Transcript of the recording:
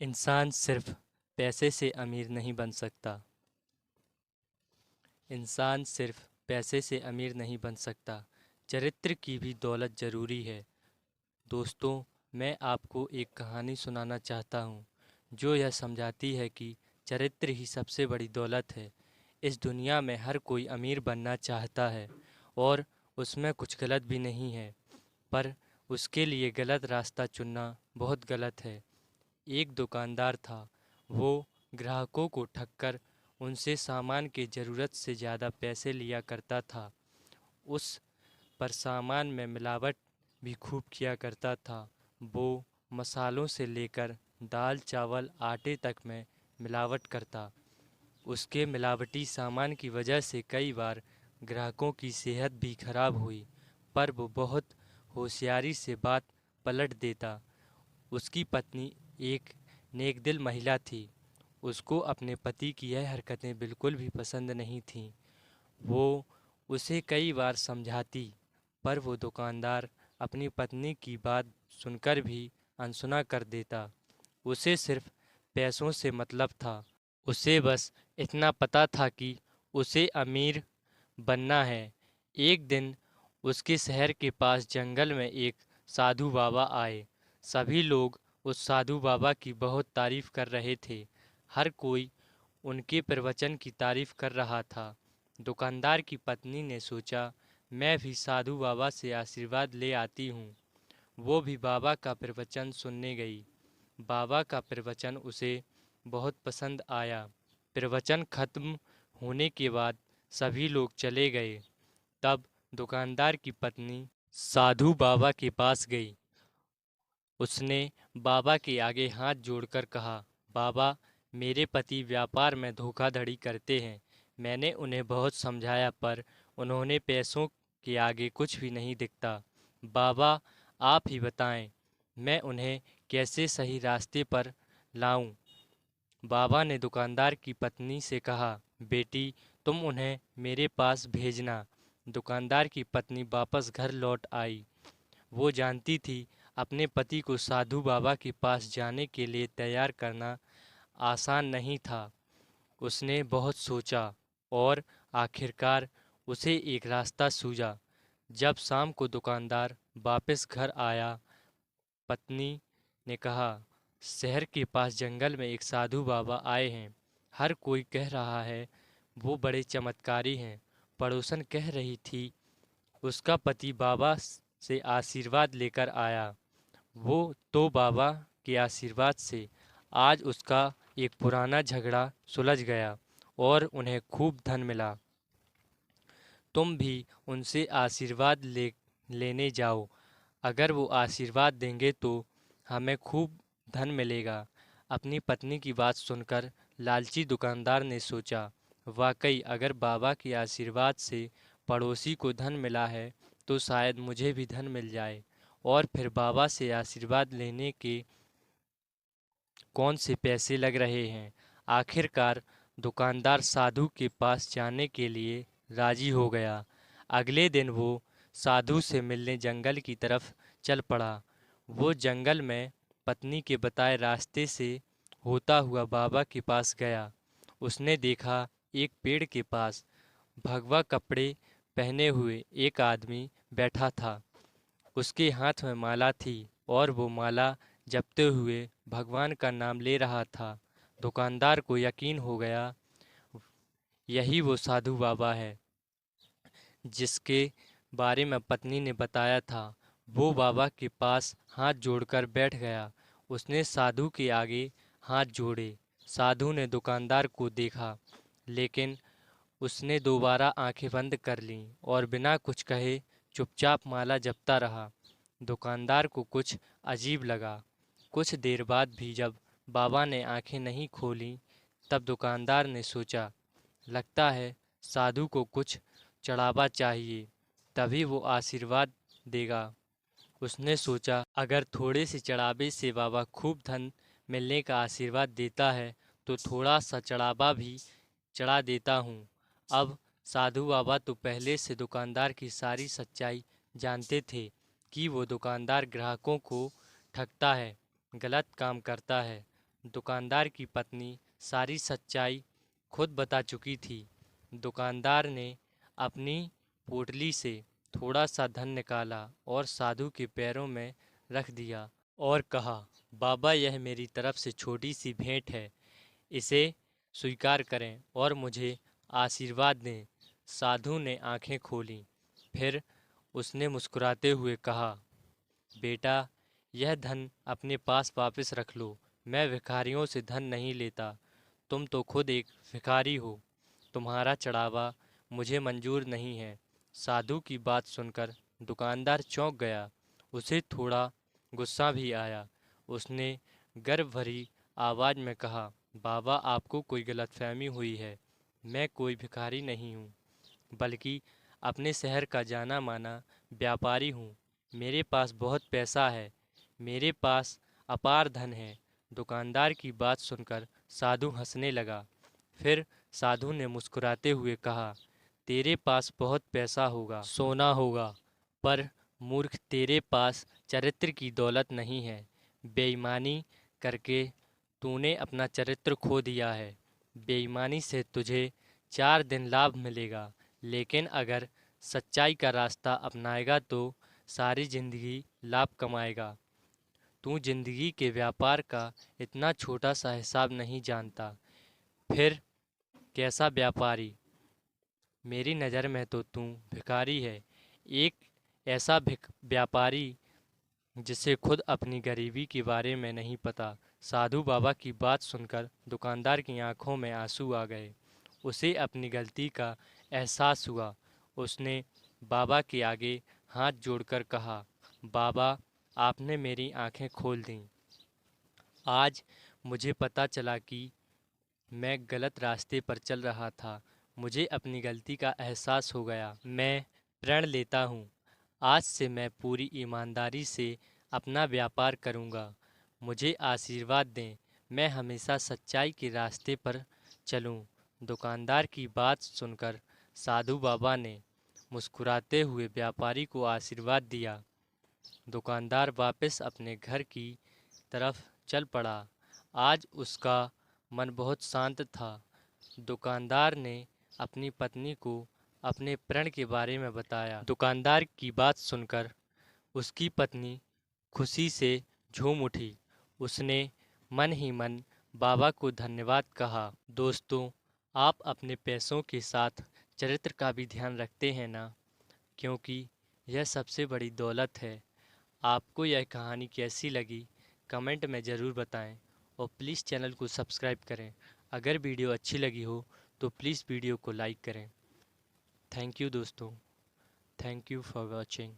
इंसान सिर्फ पैसे से अमीर नहीं बन सकता। इंसान सिर्फ पैसे से अमीर नहीं बन सकता। चरित्र की भी दौलत ज़रूरी है। दोस्तों, मैं आपको एक कहानी सुनाना चाहता हूँ जो यह समझाती है कि चरित्र ही सबसे बड़ी दौलत है। इस दुनिया में हर कोई अमीर बनना चाहता है और उसमें कुछ गलत भी नहीं है, पर उसके लिए गलत रास्ता चुनना बहुत गलत है। एक दुकानदार था। वो ग्राहकों को ठगकर उनसे सामान की ज़रूरत से ज़्यादा पैसे लिया करता था। उस पर सामान में मिलावट भी खूब किया करता था। वो मसालों से लेकर दाल चावल आटे तक में मिलावट करता। उसके मिलावटी सामान की वजह से कई बार ग्राहकों की सेहत भी खराब हुई, पर वो बहुत होशियारी से बात पलट देता। उसकी पत्नी एक नेकदिल महिला थी। उसको अपने पति की यह हरकतें बिल्कुल भी पसंद नहीं थीं। वो उसे कई बार समझाती, पर वो दुकानदार अपनी पत्नी की बात सुनकर भी अनसुना कर देता। उसे सिर्फ पैसों से मतलब था। उसे बस इतना पता था कि उसे अमीर बनना है। एक दिन उसके शहर के पास जंगल में एक साधु बाबा आए। सभी लोग उस साधु बाबा की बहुत तारीफ कर रहे थे। हर कोई उनके प्रवचन की तारीफ कर रहा था। दुकानदार की पत्नी ने सोचा, मैं भी साधु बाबा से आशीर्वाद ले आती हूँ। वो भी बाबा का प्रवचन सुनने गई। बाबा का प्रवचन उसे बहुत पसंद आया। प्रवचन खत्म होने के बाद सभी लोग चले गए। तब दुकानदार की पत्नी साधु बाबा के पास गई। उसने बाबा के आगे हाथ जोड़कर कहा, बाबा, मेरे पति व्यापार में धोखाधड़ी करते हैं। मैंने उन्हें बहुत समझाया, पर उन्होंने पैसों के आगे कुछ भी नहीं दिखता। बाबा, आप ही बताएं, मैं उन्हें कैसे सही रास्ते पर लाऊं? बाबा ने दुकानदार की पत्नी से कहा, बेटी, तुम उन्हें मेरे पास भेजना। दुकानदार की पत्नी वापस घर लौट आई। वो जानती थी अपने पति को साधु बाबा के पास जाने के लिए तैयार करना आसान नहीं था। उसने बहुत सोचा और आखिरकार उसे एक रास्ता सूझा। जब शाम को दुकानदार वापस घर आया, पत्नी ने कहा, शहर के पास जंगल में एक साधु बाबा आए हैं। हर कोई कह रहा है वो बड़े चमत्कारी हैं। पड़ोसन कह रही थी उसका पति बाबा से आशीर्वाद लेकर आया। वो तो बाबा के आशीर्वाद से आज उसका एक पुराना झगड़ा सुलझ गया और उन्हें खूब धन मिला। तुम भी उनसे आशीर्वाद लेने जाओ। अगर वो आशीर्वाद देंगे तो हमें खूब धन मिलेगा। अपनी पत्नी की बात सुनकर लालची दुकानदार ने सोचा, वाकई अगर बाबा के आशीर्वाद से पड़ोसी को धन मिला है तो शायद मुझे भी धन मिल जाए। और फिर बाबा से आशीर्वाद लेने के कौन से पैसे लग रहे हैं। आखिरकार दुकानदार साधु के पास जाने के लिए राजी हो गया। अगले दिन वो साधु से मिलने जंगल की तरफ चल पड़ा। वो जंगल में पत्नी के बताए रास्ते से होता हुआ बाबा के पास गया। उसने देखा एक पेड़ के पास भगवा कपड़े पहने हुए एक आदमी बैठा था। उसके हाथ में माला थी और वो माला जपते हुए भगवान का नाम ले रहा था। दुकानदार को यकीन हो गया, यही वो साधु बाबा है जिसके बारे में पत्नी ने बताया था। वो बाबा के पास हाथ जोड़कर बैठ गया। उसने साधु के आगे हाथ जोड़े। साधु ने दुकानदार को देखा, लेकिन उसने दोबारा आंखें बंद कर लीं और बिना कुछ कहे चुपचाप माला जपता रहा। दुकानदार को कुछ अजीब लगा। कुछ देर बाद भी जब बाबा ने आंखें नहीं खोलीं, तब दुकानदार ने सोचा, लगता है साधु को कुछ चढ़ावा चाहिए, तभी वो आशीर्वाद देगा। उसने सोचा, अगर थोड़े से चढ़ावे से बाबा खूब धन मिलने का आशीर्वाद देता है तो थोड़ा सा चढ़ावा भी चढ़ा देता हूँ। अब साधु बाबा तो पहले से दुकानदार की सारी सच्चाई जानते थे कि वो दुकानदार ग्राहकों को ठगता है, गलत काम करता है। दुकानदार की पत्नी सारी सच्चाई खुद बता चुकी थी। दुकानदार ने अपनी पोटली से थोड़ा सा धन निकाला और साधु के पैरों में रख दिया और कहा, बाबा, यह मेरी तरफ से छोटी सी भेंट है, इसे स्वीकार करें और मुझे आशीर्वाद दें। साधु ने आंखें खोलीं। फिर उसने मुस्कुराते हुए कहा, बेटा, यह धन अपने पास वापस रख लो। मैं भिखारियों से धन नहीं लेता। तुम तो खुद एक भिखारी हो। तुम्हारा चढ़ावा मुझे मंजूर नहीं है। साधु की बात सुनकर दुकानदार चौंक गया। उसे थोड़ा गुस्सा भी आया। उसने गर्व भरी आवाज़ में कहा, बाबा, आपको कोई गलतफहमी हुई है। मैं कोई भिखारी नहीं हूँ, बल्कि अपने शहर का जाना माना व्यापारी हूँ। मेरे पास बहुत पैसा है। मेरे पास अपार धन है। दुकानदार की बात सुनकर साधु हंसने लगा। फिर साधु ने मुस्कुराते हुए कहा, तेरे पास बहुत पैसा होगा, सोना होगा, पर मूर्ख, तेरे पास चरित्र की दौलत नहीं है। बेईमानी करके तूने अपना चरित्र खो दिया है। बेईमानी से तुझे 4 दिन लाभ मिलेगा, लेकिन अगर सच्चाई का रास्ता अपनाएगा तो सारी जिंदगी लाभ कमाएगा। तू जिंदगी के व्यापार का इतना छोटा सा हिसाब नहीं जानता। फिर कैसा व्यापारी? मेरी नज़र में तो तू भिखारी है, एक ऐसा व्यापारी जिसे खुद अपनी गरीबी के बारे में नहीं पता। साधु बाबा की बात सुनकर दुकानदार की आंखों में आंसू आ गए। उसे अपनी गलती का एहसास हुआ। उसने बाबा के आगे हाथ जोड़कर कहा, बाबा, आपने मेरी आंखें खोल दीं। आज मुझे पता चला कि मैं गलत रास्ते पर चल रहा था। मुझे अपनी गलती का एहसास हो गया। मैं प्रण लेता हूँ, आज से मैं पूरी ईमानदारी से अपना व्यापार करूँगा। मुझे आशीर्वाद दें, मैं हमेशा सच्चाई के रास्ते पर चलूँ। दुकानदार की बात सुनकर साधु बाबा ने मुस्कुराते हुए व्यापारी को आशीर्वाद दिया। दुकानदार वापस अपने घर की तरफ चल पड़ा। आज उसका मन बहुत शांत था। दुकानदार ने अपनी पत्नी को अपने प्रण के बारे में बताया। दुकानदार की बात सुनकर उसकी पत्नी खुशी से झूम उठी। उसने मन ही मन बाबा को धन्यवाद कहा। दोस्तों, आप अपने पैसों के साथ चरित्र का भी ध्यान रखते हैं ना? क्योंकि यह सबसे बड़ी दौलत है। आपको यह कहानी कैसी लगी, कमेंट में ज़रूर बताएं और प्लीज़ चैनल को सब्सक्राइब करें। अगर वीडियो अच्छी लगी हो तो प्लीज़ वीडियो को लाइक करें। थैंक यू दोस्तों। Thank you for watching.